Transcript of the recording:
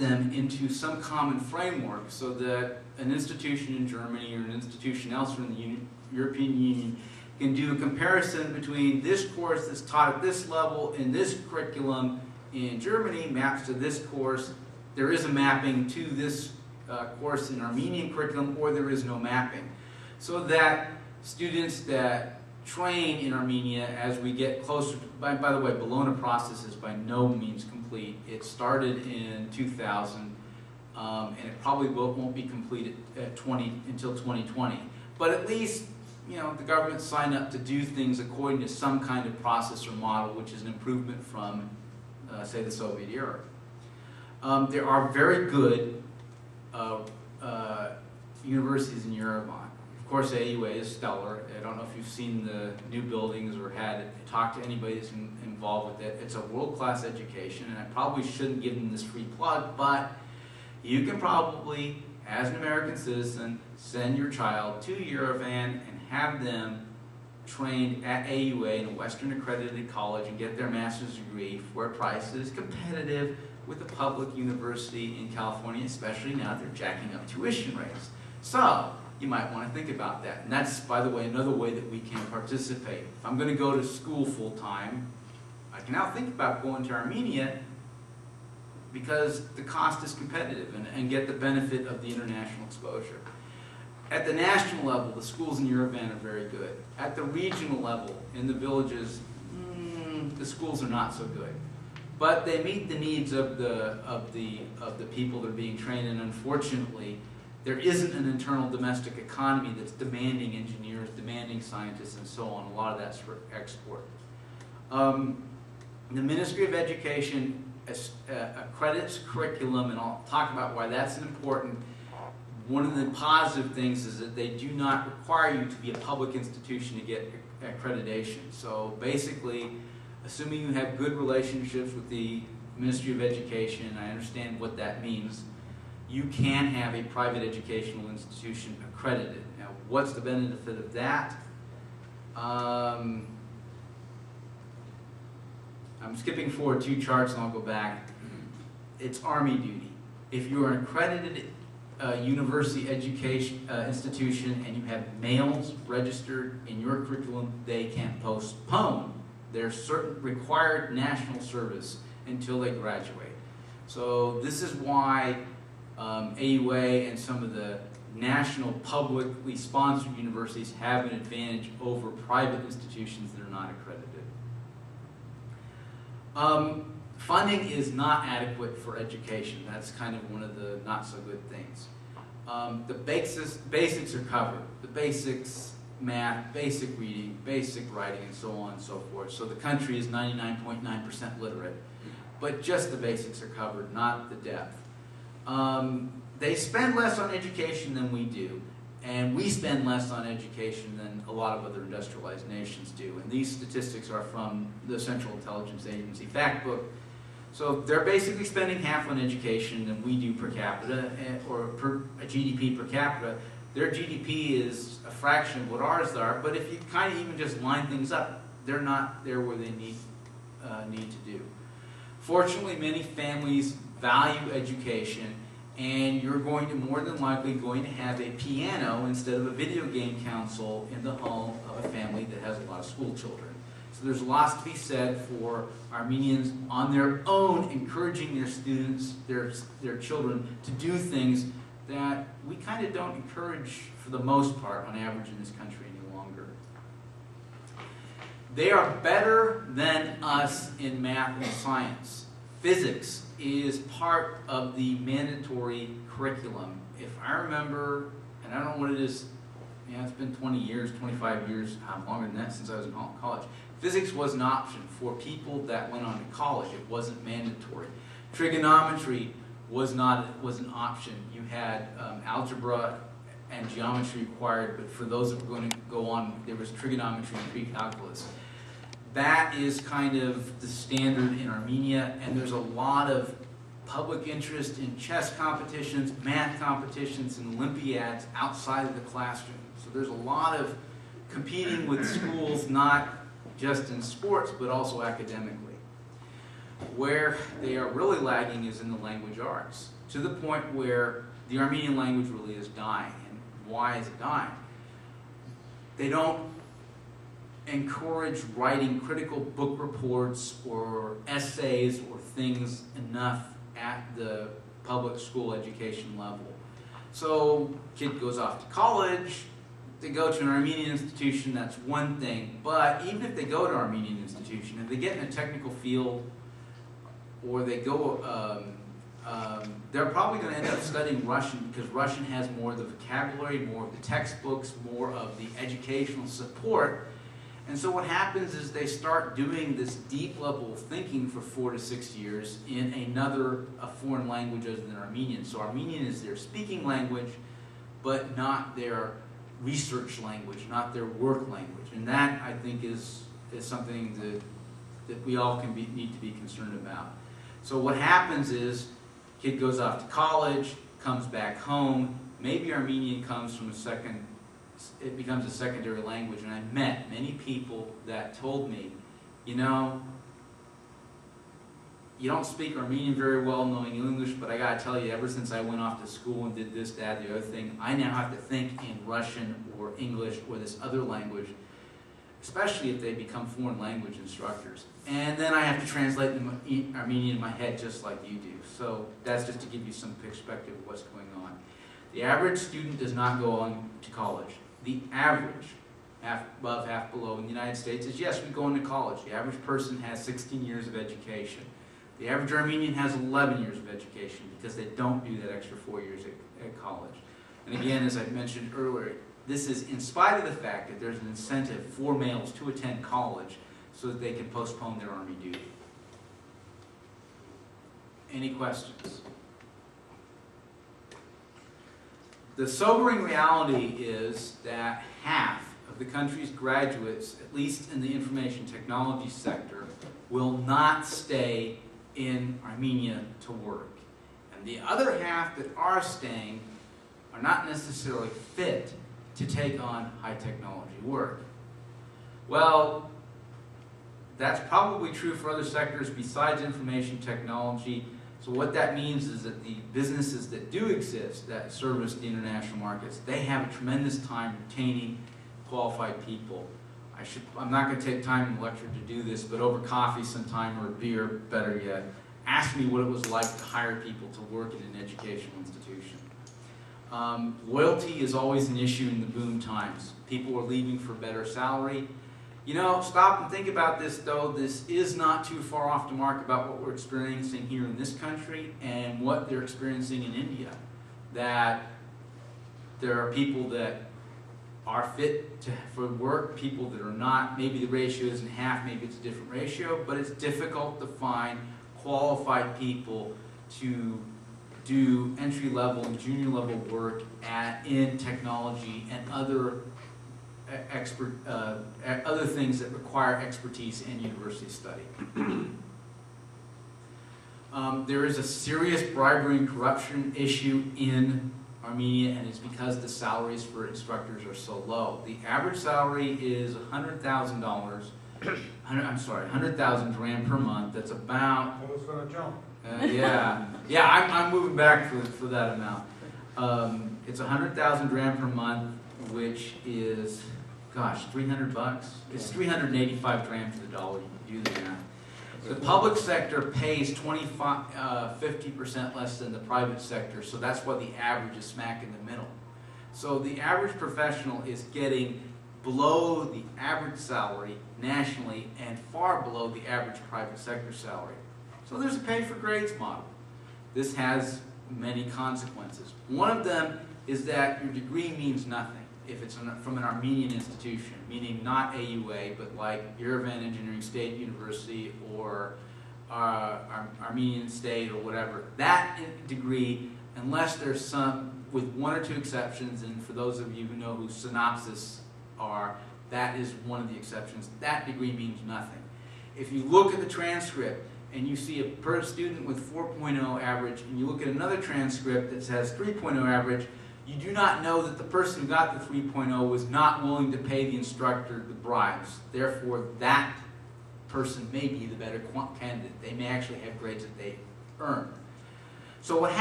them into some common framework so that an institution in Germany or an institution elsewhere in the European Union can do a comparison between this course that's taught at this level in this curriculum in Germany maps to this course. There is a mapping to this course in Armenian curriculum, or there is no mapping. So that students that train in Armenia as we get closer to, by the way, Bologna process is by no means complete. It started in 2000, and it probably won't be completed until 2020. But at least, you know, the government signed up to do things according to some kind of process or model, which is an improvement from, say, the Soviet era. There are very good universities in Yerevan. Of course, AUA is stellar. I don't know if you've seen the new buildings or talked to anybody that's involved with it. It's a world-class education, and I probably shouldn't give them this free plug, but you can probably, as an American citizen, send your child to Yerevan and have them trained at AUA in a Western accredited college and get their master's degree for a price that is competitive with a public university in California, especially now they're jacking up tuition rates. So, you might want to think about that. And that's, by the way, another way that we can participate. If I'm going to go to school full-time, I can now think about going to Armenia because the cost is competitive and get the benefit of the international exposure. At the national level, the schools in Yerevan are very good. At the regional level, in the villages, the schools are not so good. But they meet the needs of the people that are being trained, and unfortunately, there isn't an internal domestic economy that's demanding engineers, demanding scientists, and so on. A lot of that's for export. The Ministry of Education accredits curriculum, and I'll talk about why that's important. One of the positive things is that they do not require you to be a public institution to get accreditation. So basically, assuming you have good relationships with the Ministry of Education, I understand what that means, you can have a private educational institution accredited. Now, what's the benefit of that? I'm skipping forward 2 charts and I'll go back. It's Army duty. If you're an accredited university education institution and you have males registered in your curriculum, they can postpone their certain required national service until they graduate. So this is why AUA and some of the national publicly sponsored universities have an advantage over private institutions that are not accredited. Funding is not adequate for education. That's kind of one of the not so good things. The basics are covered. The basics, math, basic reading, basic writing, and so on and so forth. So the country is 99.9% literate. But just the basics are covered, not the depth. They spend less on education than we do, and we spend less on education than a lot of other industrialized nations do. And these statistics are from the Central Intelligence Agency fact book. So they're basically spending half on education than we do per capita, or a GDP per capita. Their GDP is a fraction of what ours are, but if you kind of even just line things up, they're not there where they need to do. Fortunately, many families value education, and you're going to more than likely going to have a piano instead of a video game console in the home of a family that has a lot of school children. So there's lots to be said for Armenians on their own encouraging their students, their children, to do things that we kind of don't encourage for the most part on average in this country any longer. They are better than us in math and science. Physics is part of the mandatory curriculum. If I remember, and I don't know what it is, yeah, it's been 20 years, 25 years, longer than that since I was in college. Physics was an option for people that went on to college. It wasn't mandatory. Trigonometry was an option. You had algebra and geometry required, but for those that were going to go on, there was trigonometry and pre-calculus. That is kind of the standard in Armenia, and there's a lot of public interest in chess competitions, math competitions, and Olympiads outside of the classroom. So there's a lot of competing with schools, not just in sports, but also academically. Where they are really lagging is in the language arts, to the point where the Armenian language really is dying. And why is it dying? They don't encourage writing critical book reports or essays or things enough at the public school education level. So kid goes off to college, they go to an Armenian institution, that's one thing. But even if they go to an Armenian institution, if they get in a technical field, or they go, they're probably going to end up studying Russian, because Russian has more of the vocabulary, more of the textbooks, more of the educational support. And so what happens is they start doing this deep level of thinking for 4 to 6 years in a foreign language other than Armenian. So Armenian is their speaking language, but not their research language, not their work language. And that, I think, is something that we all need to be concerned about. So what happens is, kid goes off to college, comes back home, maybe Armenian comes from it becomes a secondary language, and I met many people that told me, you know, you don't speak Armenian very well knowing English, but I gotta tell you, ever since I went off to school and did this, that, the other thing, I now have to think in Russian or English or this other language, especially if they become foreign language instructors. And then I have to translate Armenian in my head just like you do. So that's just to give you some perspective of what's going on. The average student does not go on to college. The average, half above, half below in the United States is, yes, we go into college. The average person has 16 years of education. The average Armenian has 11 years of education because they don't do that extra 4 years at college. And again, as I mentioned earlier, this is in spite of the fact that there's an incentive for males to attend college so that they can postpone their Army duty. Any questions? The sobering reality is that half of the country's graduates, at least in the information technology sector, will not stay in Armenia to work. And the other half that are staying are not necessarily fit to take on high technology work. Well, that's probably true for other sectors besides information technology. So what that means is that the businesses that do exist that service the international markets, they have a tremendous time retaining qualified people. I'm not going to take time in the lecture to do this, but over coffee sometime, or beer, better yet, ask me what it was like to hire people to work in an educational institution. Loyalty is always an issue in the boom times. People are leaving for better salary. You know, stop and think about this, though. This is not too far off the mark about what we're experiencing here in this country and what they're experiencing in India. That there are people that are fit for work, people that are not. Maybe the ratio isn't half, maybe it's a different ratio, but it's difficult to find qualified people to do entry-level and junior-level work in technology and other other things that require expertise and university study. There is a serious bribery and corruption issue in Armenia, and it's because the salaries for instructors are so low. The average salary is $100,000. I'm sorry, 100,000 rand per month. That's about. I was going to jump. Yeah. I'm moving back for that amount. It's 100,000 rand per month, which is, gosh, $300. It's 385 rand to the dollar. You do the math. The public sector pays 50% less than the private sector, so that's why the average is smack in the middle. So the average professional is getting below the average salary nationally and far below the average private sector salary. So there's a pay for grades model. This has many consequences. One of them is that your degree means nothing if it's from an Armenian institution, meaning not AUA, but like Yerevan Engineering State University or Armenian State or whatever. That degree, unless there's some, with one or two exceptions, and for those of you who know who synopsis are, that is one of the exceptions. That degree means nothing. If you look at the transcript and you see a student with 4.0 average, and you look at another transcript that says 3.0 average, you do not know that the person who got the 3.0 was not willing to pay the instructor the bribes. Therefore, that person may be the better candidate. They may actually have grades that they earned. So what happens